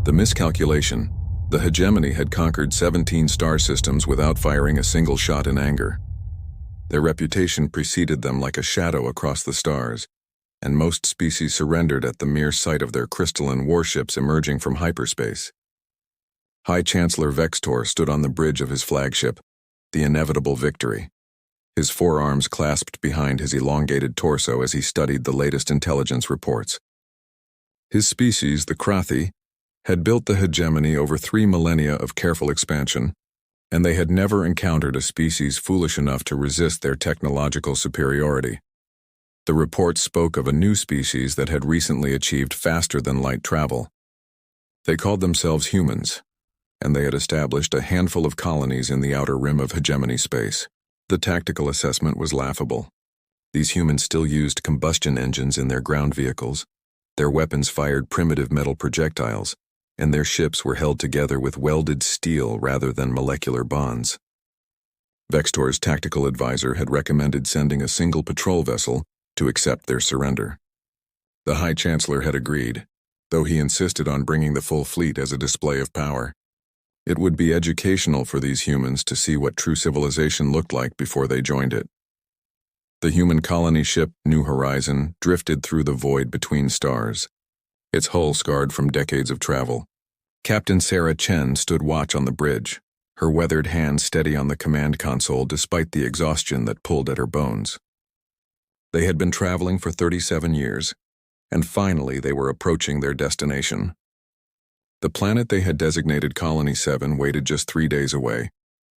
The miscalculation. The hegemony had conquered 17 star systems without firing a single shot in anger. Their reputation preceded them like a shadow across the stars, and most species surrendered at the mere sight of their crystalline warships emerging from hyperspace. High Chancellor Vextor stood on the bridge of his flagship, the inevitable Victory, his forearms clasped behind his elongated torso as he studied the latest intelligence reports. His species, the Krathi, had built the hegemony over 3 millennia of careful expansion, and they had never encountered a species foolish enough to resist their technological superiority. The reports spoke of a new species that had recently achieved faster-than-light travel. They called themselves humans, and they had established a handful of colonies in the outer rim of hegemony space. The tactical assessment was laughable. These humans still used combustion engines in their ground vehicles, their weapons fired primitive metal projectiles, and their ships were held together with welded steel rather than molecular bonds. Vextor's tactical advisor had recommended sending a single patrol vessel to accept their surrender. The High Chancellor had agreed, though he insisted on bringing the full fleet as a display of power. It would be educational for these humans to see what true civilization looked like before they joined it. The human colony ship, New Horizon, drifted through the void between stars, its hull scarred from decades of travel. Captain Sarah Chen stood watch on the bridge, her weathered hand steady on the command console despite the exhaustion that pulled at her bones. They had been traveling for 37 years, and finally they were approaching their destination. The planet they had designated Colony 7 waited just 3 days away,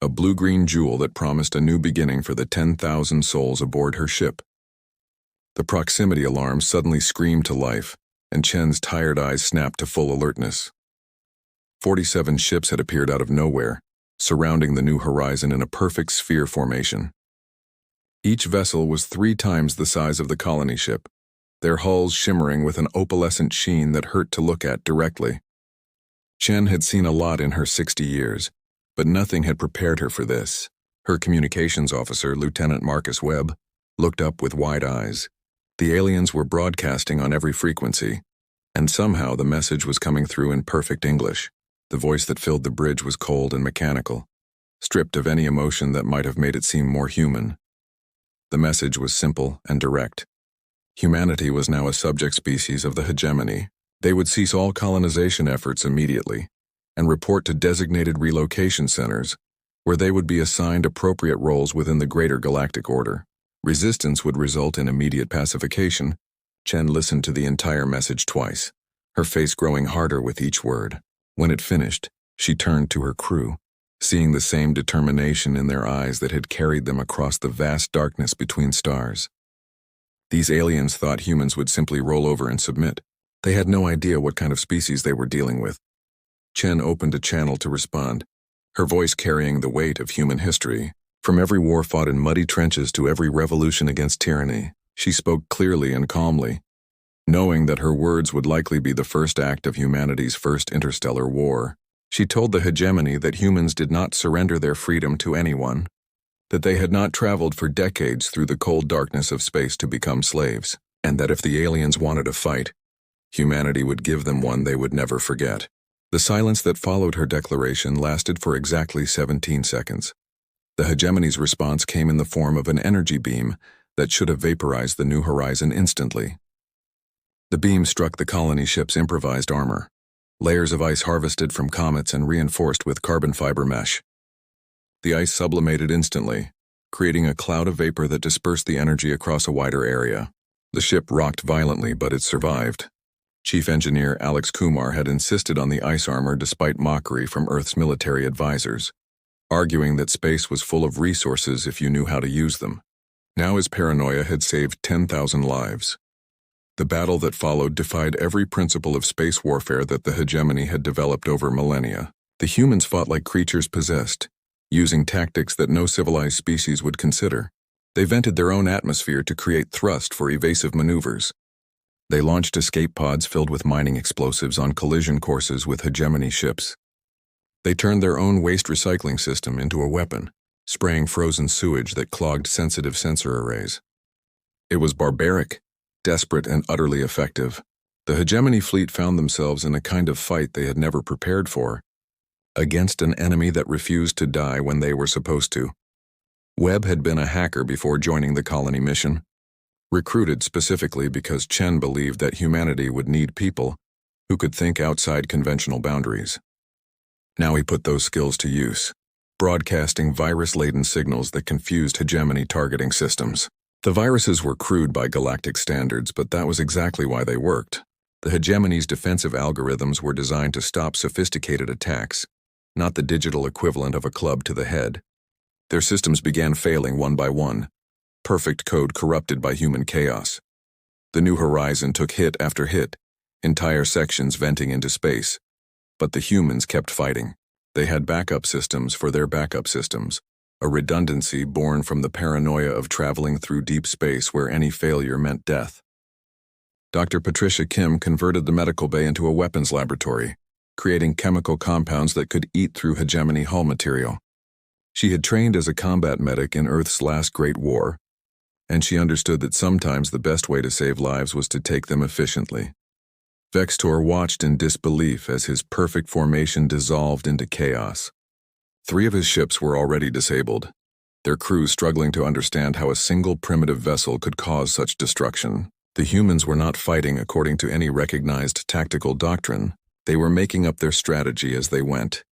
a blue-green jewel that promised a new beginning for the 10,000 souls aboard her ship. The proximity alarm suddenly screamed to life, and Chen's tired eyes snapped to full alertness. 47 ships had appeared out of nowhere, surrounding the New Horizon in a perfect sphere formation. Each vessel was 3 times the size of the colony ship, their hulls shimmering with an opalescent sheen that hurt to look at directly. Chen had seen a lot in her 60 years, but nothing had prepared her for this. Her communications officer, Lieutenant Marcus Webb, looked up with wide eyes. The aliens were broadcasting on every frequency, and somehow the message was coming through in perfect English. The voice that filled the bridge was cold and mechanical, stripped of any emotion that might have made it seem more human. The message was simple and direct. Humanity was now a subject species of the hegemony. They would cease all colonization efforts immediately and report to designated relocation centers, where they would be assigned appropriate roles within the greater galactic order. Resistance would result in immediate pacification. Chen listened to the entire message twice, her face growing harder with each word. When it finished, she turned to her crew, seeing the same determination in their eyes that had carried them across the vast darkness between stars. These aliens thought humans would simply roll over and submit. They had no idea what kind of species they were dealing with. Chen opened a channel to respond, her voice carrying the weight of human history. From every war fought in muddy trenches to every revolution against tyranny, she spoke clearly and calmly, knowing that her words would likely be the first act of humanity's first interstellar war. She told the hegemony that humans did not surrender their freedom to anyone, that they had not traveled for decades through the cold darkness of space to become slaves, and that if the aliens wanted a fight, humanity would give them one they would never forget. The silence that followed her declaration lasted for exactly 17 seconds. The hegemony's response came in the form of an energy beam that should have vaporized the New Horizon instantly. The beam struck the colony ship's improvised armor, layers of ice harvested from comets and reinforced with carbon fiber mesh. The ice sublimated instantly, creating a cloud of vapor that dispersed the energy across a wider area. The ship rocked violently, but it survived. Chief Engineer Alex Kumar had insisted on the ice armor despite mockery from Earth's military advisors, arguing that space was full of resources if you knew how to use them. Now his paranoia had saved 10,000 lives. The battle that followed defied every principle of space warfare that the hegemony had developed over millennia. The humans fought like creatures possessed, using tactics that no civilized species would consider. They vented their own atmosphere to create thrust for evasive maneuvers. They launched escape pods filled with mining explosives on collision courses with hegemony ships. They turned their own waste recycling system into a weapon, spraying frozen sewage that clogged sensitive sensor arrays. It was barbaric, desperate, and utterly effective. The hegemony fleet found themselves in a kind of fight they had never prepared for, against an enemy that refused to die when they were supposed to. Webb had been a hacker before joining the colony mission, recruited specifically because Chen believed that humanity would need people who could think outside conventional boundaries. Now he put those skills to use, broadcasting virus-laden signals that confused hegemony targeting systems. The viruses were crude by galactic standards, but that was exactly why they worked. The hegemony's defensive algorithms were designed to stop sophisticated attacks, not the digital equivalent of a club to the head. Their systems began failing one by one, perfect code corrupted by human chaos. The New Horizon took hit after hit, entire sections venting into space. But the humans kept fighting. They had backup systems for their backup systems, a redundancy born from the paranoia of traveling through deep space where any failure meant death. Dr. Patricia Kim converted the medical bay into a weapons laboratory, creating chemical compounds that could eat through hegemony hull material. She had trained as a combat medic in Earth's last Great War, and she understood that sometimes the best way to save lives was to take them efficiently. Vextor watched in disbelief as his perfect formation dissolved into chaos. 3 of his ships were already disabled, their crews struggling to understand how a single primitive vessel could cause such destruction. The humans were not fighting according to any recognized tactical doctrine. They were making up their strategy as they went,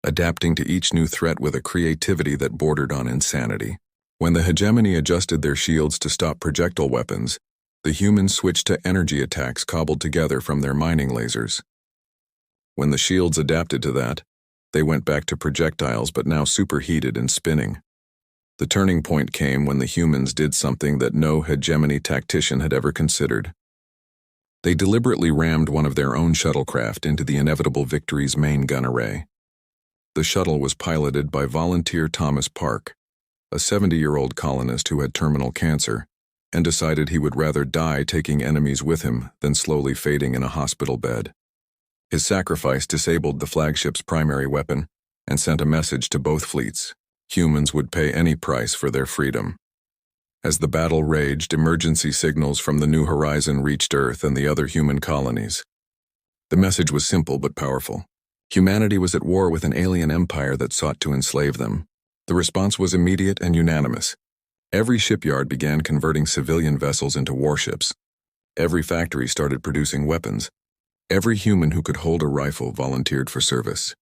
adapting to each new threat with a creativity that bordered on insanity. When the hegemony adjusted their shields to stop projectile weapons, the humans switched to energy attacks cobbled together from their mining lasers. When the shields adapted to that, they went back to projectiles but now superheated and spinning. The turning point came when the humans did something that no hegemony tactician had ever considered. They deliberately rammed one of their own shuttlecraft into the inevitable Victory's main gun array. The shuttle was piloted by volunteer Thomas Park, a 70-year-old colonist who had terminal cancer, and decided he would rather die taking enemies with him than slowly fading in a hospital bed. His sacrifice disabled the flagship's primary weapon and sent a message to both fleets. Humans would pay any price for their freedom. As the battle raged, emergency signals from the New Horizon reached Earth and the other human colonies. The message was simple but powerful. Humanity was at war with an alien empire that sought to enslave them. The response was immediate and unanimous. Every shipyard began converting civilian vessels into warships. Every factory started producing weapons. Every human who could hold a rifle volunteered for service.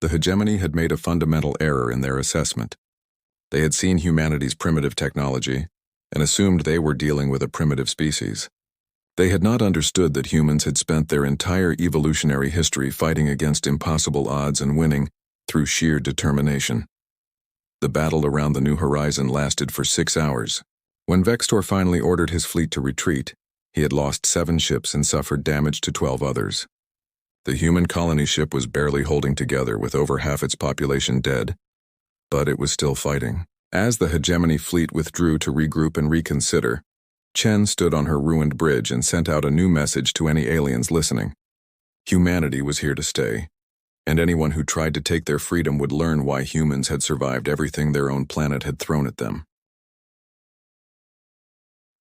The hegemony had made a fundamental error in their assessment. They had seen humanity's primitive technology and assumed they were dealing with a primitive species. They had not understood that humans had spent their entire evolutionary history fighting against impossible odds and winning through sheer determination. The battle around the New Horizon lasted for 6 hours. When Vextor finally ordered his fleet to retreat, he had lost 7 ships and suffered damage to 12 others. The human colony ship was barely holding together with over half its population dead, but it was still fighting. As the hegemony fleet withdrew to regroup and reconsider, Chen stood on her ruined bridge and sent out a new message to any aliens listening. Humanity was here to stay, and anyone who tried to take their freedom would learn why humans had survived everything their own planet had thrown at them.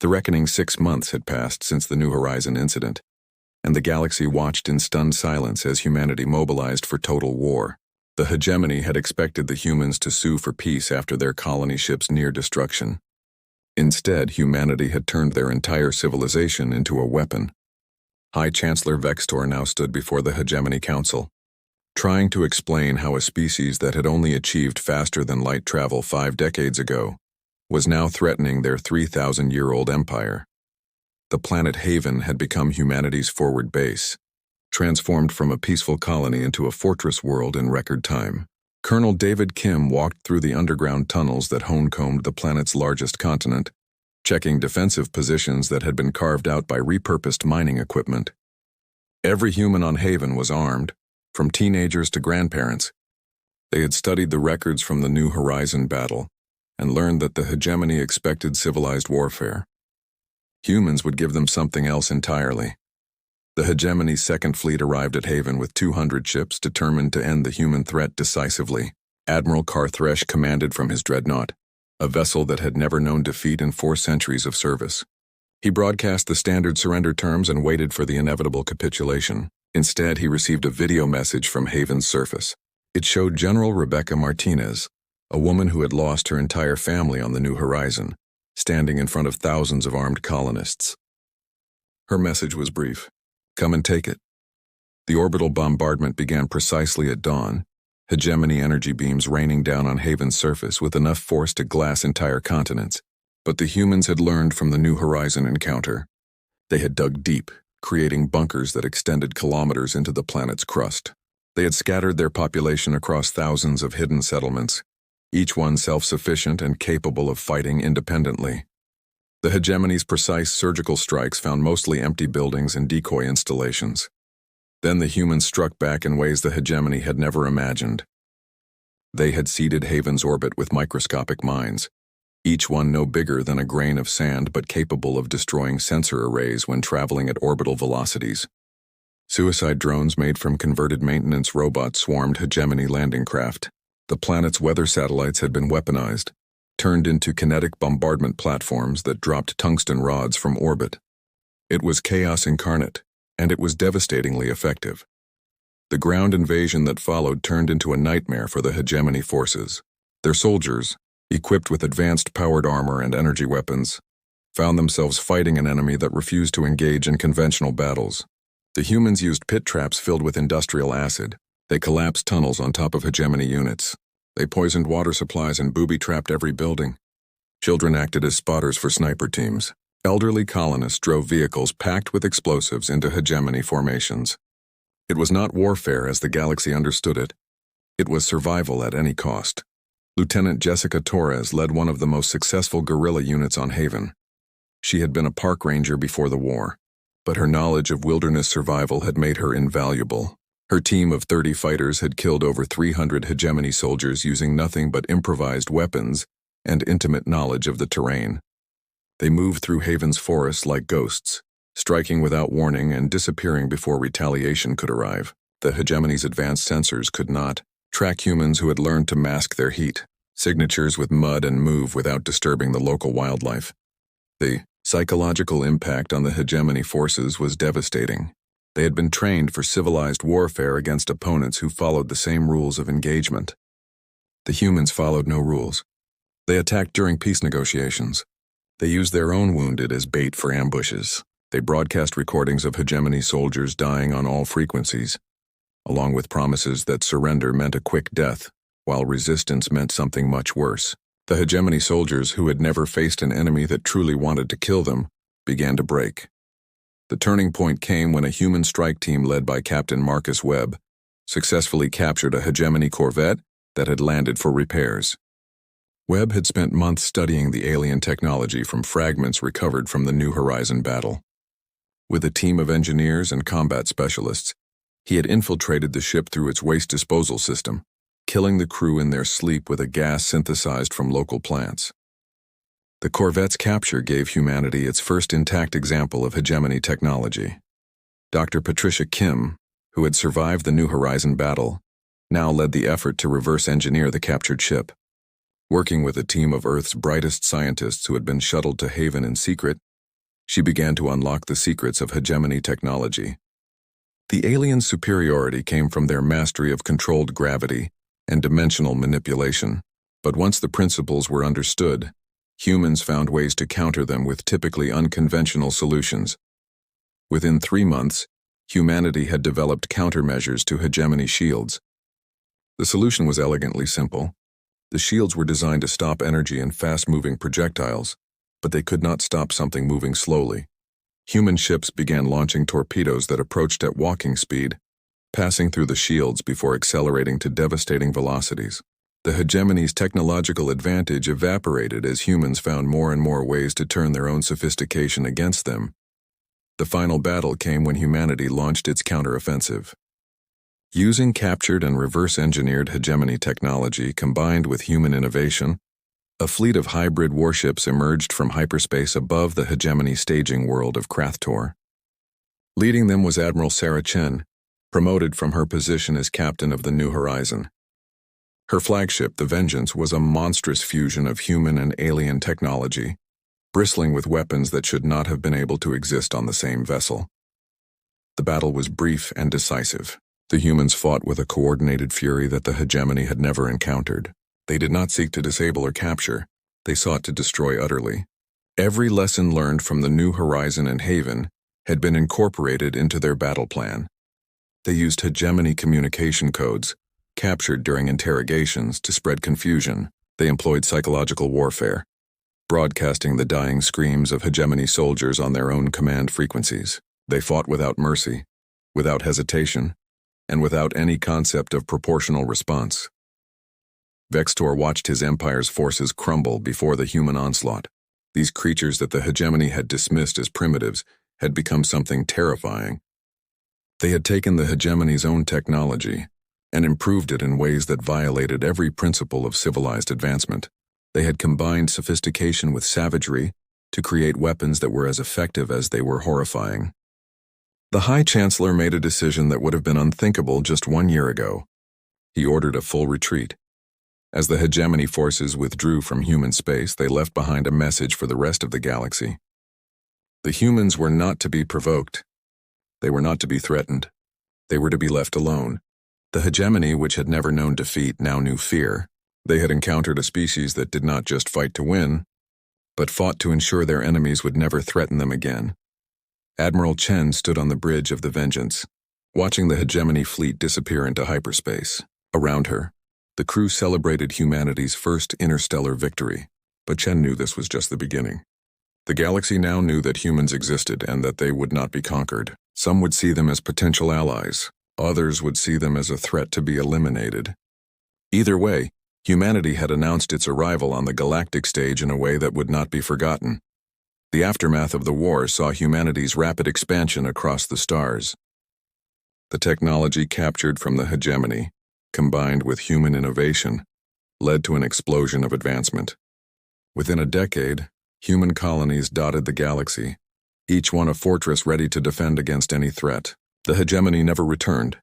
The reckoning 6 months had passed since the New Horizon incident, and the galaxy watched in stunned silence as humanity mobilized for total war. The hegemony had expected the humans to sue for peace after their colony ship's near destruction. Instead, humanity had turned their entire civilization into a weapon. High Chancellor Vextor now stood before the Hegemony Council, trying to explain how a species that had only achieved faster than light travel 5 decades ago was now threatening their 3,000-year-old empire. The planet Haven had become humanity's forward base, transformed from a peaceful colony into a fortress world in record time. Colonel David Kim walked through the underground tunnels that honeycombed the planet's largest continent, checking defensive positions that had been carved out by repurposed mining equipment. Every human on Haven was armed, from teenagers to grandparents. They had studied the records from the New Horizon battle and learned that the hegemony expected civilized warfare. Humans would give them something else entirely. The hegemony's second fleet arrived at Haven with 200 ships determined to end the human threat decisively. Admiral Carthresh commanded from his dreadnought, a vessel that had never known defeat in 4 centuries of service. He broadcast the standard surrender terms and waited for the inevitable capitulation. Instead, he received a video message from Haven's surface. It showed General Rebecca Martinez, a woman who had lost her entire family on the New Horizon, standing in front of thousands of armed colonists. Her message was brief: "Come and take it." The orbital bombardment began precisely at dawn, hegemony energy beams raining down on Haven's surface with enough force to glass entire continents. But the humans had learned from the New Horizon encounter. They had dug deep, creating bunkers that extended kilometers into the planet's crust. They had scattered their population across thousands of hidden settlements, each one self-sufficient and capable of fighting independently. The hegemony's precise surgical strikes found mostly empty buildings and decoy installations. Then the humans struck back in ways the hegemony had never imagined. They had seeded Haven's orbit with microscopic mines, each one no bigger than a grain of sand but capable of destroying sensor arrays when traveling at orbital velocities. Suicide drones made from converted maintenance robots swarmed hegemony landing craft. The planet's weather satellites had been weaponized, turned into kinetic bombardment platforms that dropped tungsten rods from orbit. It was chaos incarnate, and it was devastatingly effective. The ground invasion that followed turned into a nightmare for the hegemony forces. Their soldiers, equipped with advanced powered armor and energy weapons, found themselves fighting an enemy that refused to engage in conventional battles. The humans used pit traps filled with industrial acid. They collapsed tunnels on top of hegemony units. They poisoned water supplies and booby-trapped every building. Children acted as spotters for sniper teams. Elderly colonists drove vehicles packed with explosives into hegemony formations. It was not warfare as the galaxy understood it. It was survival at any cost. Lieutenant Jessica Torres led one of the most successful guerrilla units on Haven. She had been a park ranger before the war, but her knowledge of wilderness survival had made her invaluable. Her team of 30 fighters had killed over 300 hegemony soldiers using nothing but improvised weapons and intimate knowledge of the terrain. They moved through Haven's forests like ghosts, striking without warning and disappearing before retaliation could arrive. The hegemony's advanced sensors could not track humans who had learned to mask their heat signatures with mud and move without disturbing the local wildlife. The psychological impact on the hegemony forces was devastating. They had been trained for civilized warfare against opponents who followed the same rules of engagement. The humans followed no rules. They attacked during peace negotiations. They used their own wounded as bait for ambushes. They broadcast recordings of hegemony soldiers dying on all frequencies, along with promises that surrender meant a quick death, while resistance meant something much worse. The hegemony soldiers, who had never faced an enemy that truly wanted to kill them, began to break. The turning point came when a human strike team led by Captain Marcus Webb successfully captured a hegemony corvette that had landed for repairs. Webb had spent months studying the alien technology from fragments recovered from the New Horizon battle. With a team of engineers and combat specialists, he had infiltrated the ship through its waste disposal system, killing the crew in their sleep with a gas synthesized from local plants. The corvette's capture gave humanity its first intact example of hegemony technology. Dr. Patricia Kim, who had survived the New Horizon battle, now led the effort to reverse engineer the captured ship. Working with a team of Earth's brightest scientists who had been shuttled to Haven in secret, she began to unlock the secrets of hegemony technology. The aliens' superiority came from their mastery of controlled gravity and dimensional manipulation, but once the principles were understood, humans found ways to counter them with typically unconventional solutions. Within 3 months, humanity had developed countermeasures to hegemony shields. The solution was elegantly simple. The shields were designed to stop energy and fast-moving projectiles, but they could not stop something moving slowly. Human ships began launching torpedoes that approached at walking speed, passing through the shields before accelerating to devastating velocities. The hegemony's technological advantage evaporated as humans found more and more ways to turn their own sophistication against them. The final battle came when humanity launched its counteroffensive. Using captured and reverse-engineered hegemony technology combined with human innovation, a fleet of hybrid warships emerged from hyperspace above the hegemony staging world of Krathtor. Leading them was Admiral Sarah Chen, promoted from her position as captain of the New Horizon. Her flagship, the Vengeance, was a monstrous fusion of human and alien technology. bristling with weapons that should not have been able to exist on the same vessel. The battle was brief and decisive. The humans fought with a coordinated fury that the hegemony had never encountered. They did not seek to disable or capture, they sought to destroy utterly. Every lesson learned from the New Horizon and Haven had been incorporated into their battle plan. They used hegemony communication codes, captured during interrogations, to spread confusion. They employed psychological warfare, broadcasting the dying screams of hegemony soldiers on their own command frequencies. They fought without mercy, without hesitation, and without any concept of proportional response. Vextor watched his empire's forces crumble before the human onslaught. These creatures that the hegemony had dismissed as primitives had become something terrifying. They had taken the hegemony's own technology and improved it in ways that violated every principle of civilized advancement. They had combined sophistication with savagery to create weapons that were as effective as they were horrifying. The High Chancellor made a decision that would have been unthinkable just 1 year ago. He ordered a full retreat. As the hegemony forces withdrew from human space, they left behind a message for the rest of the galaxy. The humans were not to be provoked. They were not to be threatened. They were to be left alone. The hegemony, which had never known defeat, now knew fear. They had encountered a species that did not just fight to win, but fought to ensure their enemies would never threaten them again. Admiral Chen stood on the bridge of the Vengeance, watching the hegemony fleet disappear into hyperspace. Around her, the crew celebrated humanity's first interstellar victory, but Chen knew this was just the beginning. The galaxy now knew that humans existed and that they would not be conquered. Some would see them as potential allies, others would see them as a threat to be eliminated. Either way, humanity had announced its arrival on the galactic stage in a way that would not be forgotten. The aftermath of the war saw humanity's rapid expansion across the stars. The technology captured from the hegemony, combined with human innovation, led to an explosion of advancement. Within a decade, human colonies dotted the galaxy, each one a fortress ready to defend against any threat. The hegemony never returned,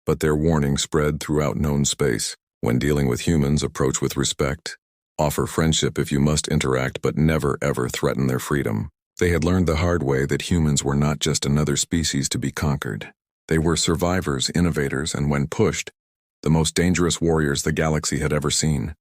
but their warning spread throughout known space. When dealing with humans, approach with respect. Offer friendship if you must interact, but never ever threaten their freedom. They had learned the hard way that humans were not just another species to be conquered. They were survivors, innovators, and when pushed, the most dangerous warriors the galaxy had ever seen.